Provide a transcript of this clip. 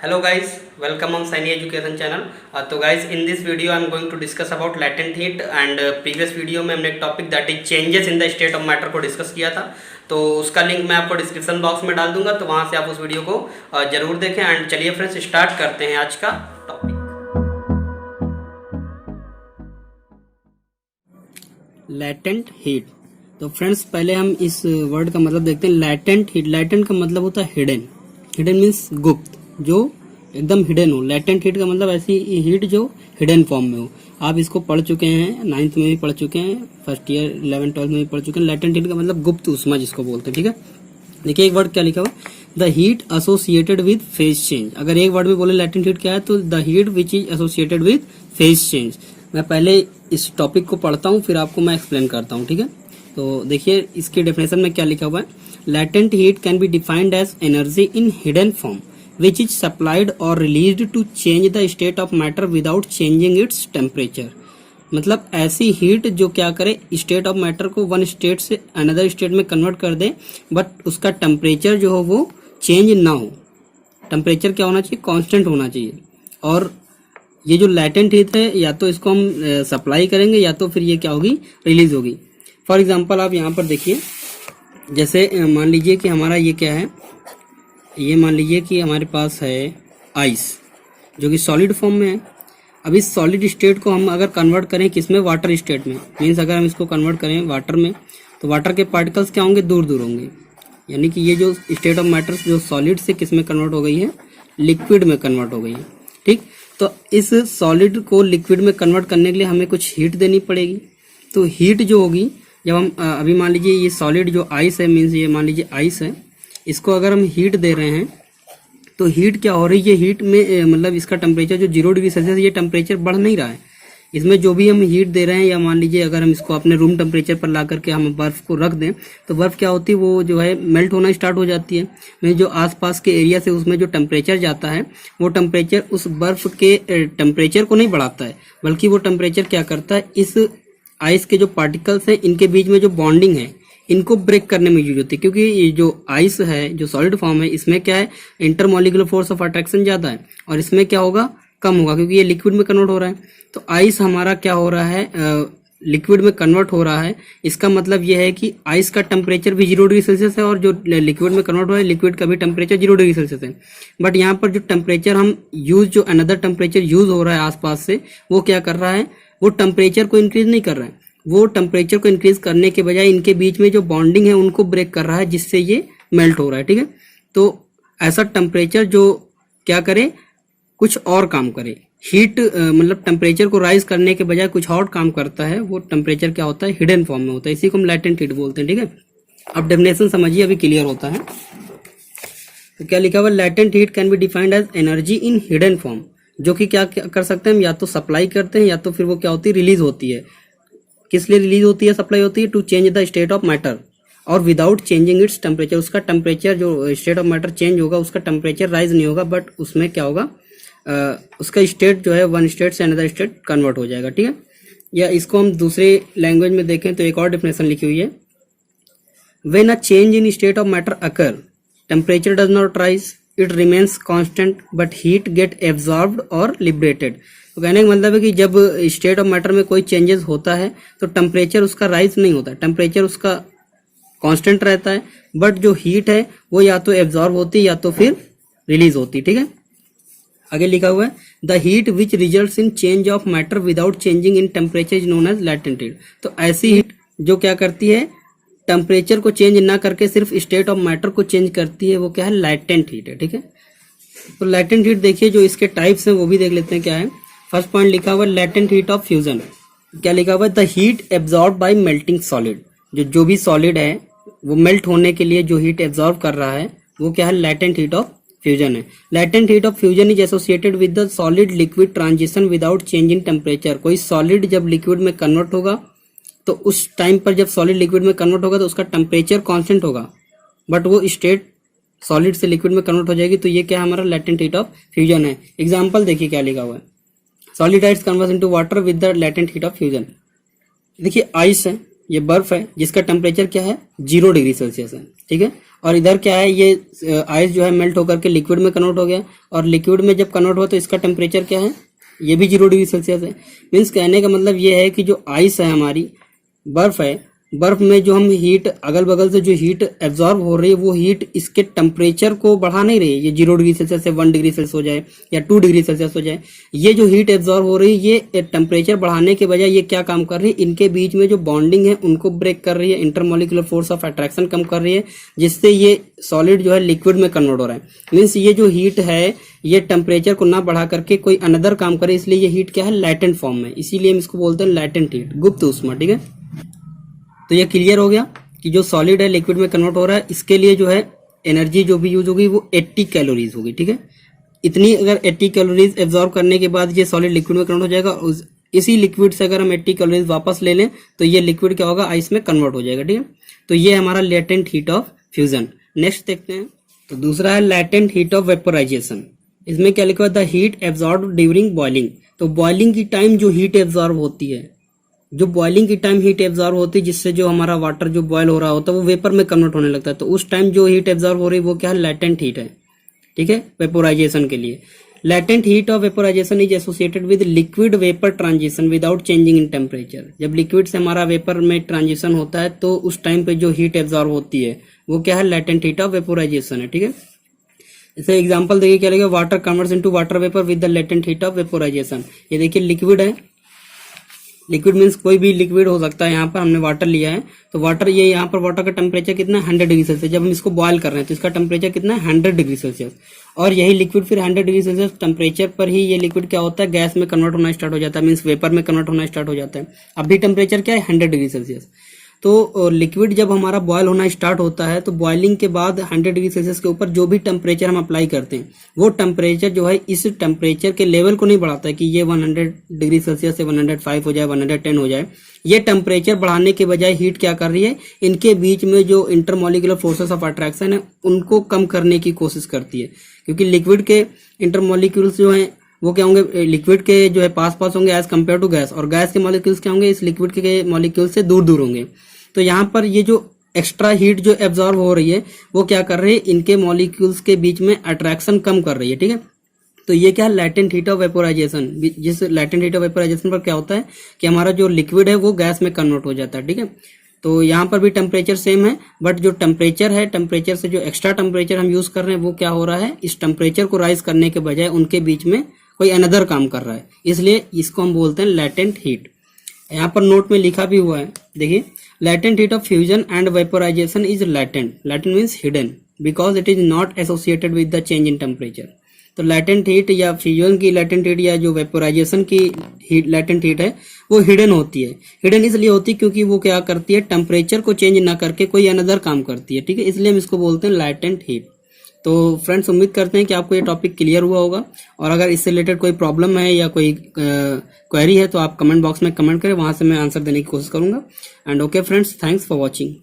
Hello guys, welcome on Sani Education channel. तो guys, in this video I am going to discuss about latent heat and previous video में हमने एक topic that is changes in the state of matter को discuss किया था। तो उसका link मैं आपको डिस्क्रिप्शन बॉक्स में डाल दूंगा, तो वहाँ से आप उस वीडियो को जरूर देखें। एंड चलिए फ्रेंड्स स्टार्ट करते हैं आज का टॉपिक। Latent heat. तो फ्रेंड्स पहले हम इस वर्ड का मतलब देखते हैं। लैटेंट हीट, लैटेंट का मतलब होता है हिडन। हिडन मीन्स गुप्त, जो एकदम हिडन हो। लैटेंट हीट का मतलब ऐसी हीट जो हिडन फॉर्म में हो। आप इसको पढ़ चुके हैं, 9th में भी पढ़ चुके हैं, फर्स्ट ईयर 11th 12th में भी पढ़ चुके हैं। लैटेंट हीट का मतलब गुप्त ऊष्मा जिसको बोलते हैं, ठीक है। देखिए एक वर्ड क्या लिखा हुआ, the heat associated with phase change. अगर एक वर्ड में बोले लैटेंट हीट क्या है, तो the heat which is associated with phase change. मैं पहले इस टॉपिक को पढ़ता हूँ, फिर आपको मैं एक्सप्लेन करता हूँ, ठीक है। तो देखिए इसके डेफिनेशन में क्या लिखा हुआ है। Latent heat can be defined as energy in hidden form which is supplied or released to change the state of matter without changing its temperature। मतलब ऐसी हीट जो क्या करे, स्टेट ऑफ मैटर को वन स्टेट से another state में convert कर दे, but उसका टेम्परेचर जो हो वो चेंज ना हो। टेम्परेचर क्या होना चाहिए, कांस्टेंट होना चाहिए। और ये जो लैटेंट हीट है, या तो इसको हम सप्लाई करेंगे या तो फिर ये क्या होगी, रिलीज होगी। फॉर एग्जाम्पल आप यहाँ पर देखिए, जैसे मान लीजिए कि हमारा ये क्या है, ये मान लीजिए कि हमारे पास है आइस, जो कि सॉलिड फॉर्म में है। अब इस सॉलिड स्टेट को हम अगर कन्वर्ट करें किसमें, वाटर स्टेट में, मीन्स अगर हम इसको कन्वर्ट करें वाटर में, तो वाटर के पार्टिकल्स क्या होंगे, दूर दूर होंगे। यानी कि ये जो स्टेट ऑफ मैटर जो सॉलिड से किस में कन्वर्ट हो गई है, लिक्विड में कन्वर्ट हो गई है, ठीक। तो इस सॉलिड को लिक्विड में कन्वर्ट करने के लिए हमें कुछ हीट देनी पड़ेगी। तो हीट जो होगी, जब हम अभी मान लीजिए ये सॉलिड जो आइस है, मीन्स ये मान लीजिए आइस है, इसको अगर हम हीट दे रहे हैं, तो हीट क्या हो रही है, हीट में मतलब इसका टेम्परेचर जो 0 डिग्री सेल्सियस, ये टेम्परेचर बढ़ नहीं रहा है। इसमें जो भी हम हीट दे रहे हैं, या मान लीजिए अगर हम इसको अपने रूम टेम्परेचर पर ला करके हम बर्फ को रख दें, तो बर्फ क्या होती है, वो जो है मेल्ट होना स्टार्ट हो जाती है। में जो आसपास के एरिया से उसमें जो टेम्परेचर जाता है, वो टेम्परेचर उस बर्फ के टेम्परेचर को नहीं बढ़ाता है, बल्कि वो टेम्परेचर क्या करता है, इस आइस के जो पार्टिकल्स हैं, इनके बीच में जो बॉन्डिंग है, इनको ब्रेक करने में यूज होती है। क्योंकि ये जो आइस है, जो सॉलिड फॉर्म है, इसमें क्या है, इंटरमॉलिक्यूलर फोर्स ऑफ अट्रैक्शन ज्यादा है, और इसमें क्या होगा, कम होगा, क्योंकि ये लिक्विड में कन्वर्ट हो रहा है। तो आइस हमारा क्या हो रहा है, लिक्विड में कन्वर्ट हो रहा है। इसका मतलब यह है कि आइस का टेम्परेचर भी 0 डिग्री सेल्सियस है, और जो लिक्विड में कन्वर्ट हो रहा है, लिक्विड का भी टेम्परेचर 0 डिग्री सेल्सियस है। बट यहाँ पर जो टेम्परेचर हम यूज, जो अनदर टेम्परेचर यूज हो रहा है आसपास से, वो क्या कर रहा है, वो टेम्परेचर को इंक्रीज नहीं कर रहा है। वो टेम्परेचर को इंक्रीज करने के बजाय इनके बीच में जो बॉन्डिंग है उनको ब्रेक कर रहा है, जिससे ये मेल्ट हो रहा है, ठीक है। तो ऐसा टेम्परेचर जो क्या करे, कुछ और काम करे, हीट मतलब टेम्परेचर को राइज करने के बजाय कुछ और काम करता है, वो टेम्परेचर क्या होता है, हिडन फॉर्म में होता है। इसी को हम लैटेंट हीट बोलते हैं, ठीक है। अब डेफिनेशन समझिए, अभी क्लियर होता है। तो क्या लिखा हुआ, latent heat can be defined as energy in hidden form, जो कि क्या कर सकते हैं हम, या तो सप्लाई करते हैं, या तो फिर वो क्या होती है, रिलीज होती है। किस लिए रिलीज होती है, सप्लाई होती है, to change the state of matter, और विदाउट चेंजिंग इट्स टेम्परेचर। उसका टेम्परेचर जो स्टेट ऑफ मैटर चेंज होगा, उसका टेम्परेचर राइज नहीं होगा, बट उसमें क्या होगा, उसका स्टेट जो है वन स्टेट से अनदर स्टेट कन्वर्ट हो जाएगा, ठीक है। या इसको हम दूसरे लैंग्वेज में देखें तो एक और डेफिनेशन लिखी हुई है, when a change in state of matter occur, temperature does not rise, it remains constant, but heat get absorbed और लिबरेटेड। तो कहने का मतलब है कि जब स्टेट ऑफ मैटर में कोई चेंजेस होता है, तो टेम्परेचर उसका राइज नहीं होता, टेम्परेचर उसका कांस्टेंट रहता है, बट जो हीट है वो या तो एब्जॉर्ब होती है या तो फिर रिलीज होती है, ठीक है। आगे लिखा हुआ है, the heat which results in change of matter without changing in temperature is known as latent heat. तो ऐसी हीट जो क्या करती है, टेम्परेचर को चेंज ना करके सिर्फ स्टेट ऑफ मैटर को चेंज करती है, वो क्या है, लैटेंट हीट है, ठीक है। तो लैटेंट हीट देखिए, जो इसके टाइप्स हैं वो भी देख लेते हैं क्या है। फर्स्ट पॉइंट लिखा हुआ है, लैटेंट हीट ऑफ फ्यूजन। क्या लिखा हुआ है, the heat absorb by melting solid. जो भी सॉलिड है, वो मेल्ट होने के लिए जो हीट एब्जॉर्ब कर रहा है, वो क्या है, लैटेंट हीट ऑफ फ्यूजन है। Latent heat of fusion is associated with the solid liquid transition without change in temperature. कोई सॉलिड जब लिक्विड में कन्वर्ट होगा, तो उस टाइम पर जब सॉलिड लिक्विड में कन्वर्ट होगा, तो उसका टेम्परेचर कांस्टेंट होगा, बट वो स्टेट सॉलिड से लिक्विड में कन्वर्ट हो जाएगी। तो ये क्या हमारा लैटेंट हीट ऑफ फ्यूजन है। एग्जाम्पल देखिए क्या लिखा हुआ है, solid ice converts into water with the latent heat of fusion. देखिए आइस है, ये बर्फ है, जिसका टेम्परेचर क्या है, 0 डिग्री सेल्सियस है, ठीक है। और इधर क्या है, ये आइस जो है मेल्ट होकर के लिक्विड में कन्वर्ट हो गया, और लिक्विड में जब कन्वर्ट हुआ तो इसका टेम्परेचर क्या है, ये भी 0 डिग्री सेल्सियस है। मीन्स कहने का मतलब ये है कि जो आइस है हमारी, बर्फ है, बर्फ में जो हम हीट अगल बगल से जो हीट एब्जॉर्ब हो रही है वो हीट इसके टेम्परेचर को बढ़ा नहीं रही है। ये 0 डिग्री सेल्सियस से 1 डिग्री सेल्सियस हो जाए या 2 डिग्री सेल्सियस हो जाए, ये जो हीट एब्जॉर्ब हो रही है ये टेम्परेचर बढ़ाने के बजाय ये क्या काम कर रही है, इनके बीच में जो बॉन्डिंग है उनको ब्रेक कर रही है, इंटरमोलिकुलर फोर्स ऑफ अट्रैक्शन कम कर रही है, जिससे ये सॉलिड जो है लिक्विड में कन्वर्ट हो रहा है। मीन्स ये जो हीट है ये टेम्परेचर को ना बढ़ा करके कोई अनदर काम करे, इसलिए ये हीट क्या है, लैटेंट फॉर्म में, इसीलिए हम इसको बोलते हैं लैटेंट हीट, गुप्त ऊष्मा। ठीक है, तो ये क्लियर हो गया कि जो सॉलिड है लिक्विड में कन्वर्ट हो रहा है, इसके लिए जो है एनर्जी जो भी यूज होगी वो 80 कैलोरीज होगी। ठीक है, इतनी अगर 80 कैलोरीज एब्जॉर्ब करने के बाद ये सॉलिड लिक्विड में कन्वर्ट हो जाएगा, और इसी लिक्विड से अगर हम 80 कैलोरीज वापस ले लें तो ये लिक्विड क्या होगा, आइस में कन्वर्ट हो जाएगा। ठीक है, तो ये हमारा latent heat of fusion. Next देखते हैं, तो दूसरा है लेटेंट हीट ऑफ वेपोराइजेशन। इसमें क्या लिखा हुआ है, the heat absorb during boiling. तो बॉइलिंग की टाइम जो हीट एब्जॉर्ब होती है, जो बॉइलिंग की टाइम हीट एब्जॉर्ब होती है, जिससे जो हमारा वाटर जो बॉयल हो रहा होता है वो वेपर में कन्वर्ट होने लगता है, तो उस टाइम जो हीट एब्जॉर्ब हो रही है वो क्या है, लेटेंट हीट है। ठीक है, वेपोराइजेशन के लिए latent heat of vaporisation is associated with liquid vapour transition without changing in temperature. जब लिक्विड से हमारा वेपर में ट्रांजिशन होता है तो उस टाइम पे जो हीट एब्जॉर्ब होती है वो क्या है, लेटेंट हीट ऑफ वेपोराइजेशन है। ठीक है, इसे एग्जांपल देखिए क्या लगेगा, water converts into water vapour with the latent heat of vaporisation. ये देखिए लिक्विड है, लिक्विड मीन्स कोई भी लिक्विड हो सकता है, यहाँ पर हमने वाटर लिया है, तो वाटर, ये यहाँ पर वाटर का टेम्परेचर कितना है, 100 डिग्री सेल्सियस। जब हम इसको बॉयल कर रहे हैं तो इसका टेम्परेचर कितना है, 100 डिग्री सेल्सियस, और यही लिक्विड फिर 100 डिग्री सेल्सियस टेम्परेचर पर ही ये लिक्विड क्या होता है, गैस में कन्वर्ट होना स्टार्ट हो जाता है, मीन्स वेपर में कन्वर्ट होना स्टार्ट हो जाता है। अभी टेम्परेचर क्या है, 100 डिग्री सेल्सियस। तो लिक्विड जब हमारा बॉयल होना स्टार्ट होता है तो बॉइलिंग के बाद 100 डिग्री सेल्सियस के ऊपर जो भी टेम्परेचर हम अप्लाई करते हैं वो टेम्परेचर जो है इस टेम्परेचर के लेवल को नहीं बढ़ाता है कि ये 100 डिग्री सेल्सियस से 105 हो जाए, 110 हो जाए। ये टेम्परेचर बढ़ाने के बजाय हीट क्या कर रही है, इनके बीच में जो इंटरमोलिकुलर फोर्सेस ऑफ अट्रैक्शन है उनको कम करने की कोशिश करती है, क्योंकि लिक्विड के इंटरमोलिक्यूल्स जो हैं वो क्या होंगे, लिक्विड के जो है पास पास होंगे एज कम्पेयर टू गैस, और गैस के मॉलिक्यूल्स क्या होंगे, इस लिक्विड के मॉलिक्यूल से दूर दूर होंगे। तो यहाँ पर ये जो एक्स्ट्रा हीट जो एब्जॉर्ब हो रही है वो क्या कर रही है, इनके मॉलिक्यूल्स के बीच में अट्रैक्शन कम कर रही है। ठीक है, तो ये क्या है, लेटेंट हीट ऑफ वेपोराइजेशन। जिस लेटेंट हीट ऑफ वेपोराइजेशन पर क्या होता है कि हमारा जो लिक्विड है वो गैस में कन्वर्ट हो जाता है। ठीक है, तो यहाँ पर भी टेम्परेचर सेम है, बट जो टेम्परेचर है, टेम्परेचर से जो एक्स्ट्रा टेम्परेचर हम यूज कर रहे हैं वो क्या हो रहा है, इस टेम्परेचर को राइज करने के बजाय उनके बीच में कोई अनदर काम कर रहा है, इसलिए इसको हम बोलते हैं लेटेंट हीट। यहाँ पर नोट में लिखा भी हुआ है, देखिए, latent heat of fusion and vaporization is latent. Latent means hidden because it is not associated with the change in temperature. तो latent heat या फ्यूजन की latent heat या जो वेपोराइजेशन की latent heat है वो हिडन होती है। हिडन इसलिए होती है क्योंकि वो क्या करती है, टेम्परेचर को चेंज ना करके कोई अनदर काम करती है। ठीक है, इसलिए हम इसको बोलते हैं latent heat। तो फ्रेंड्स, उम्मीद करते हैं कि आपको ये टॉपिक क्लियर हुआ होगा, और अगर इससे रिलेटेड कोई प्रॉब्लम है या कोई क्वेरी है तो आप कमेंट बॉक्स में कमेंट करें, वहां से मैं आंसर देने की कोशिश करूंगा। And okay friends, thanks for watching.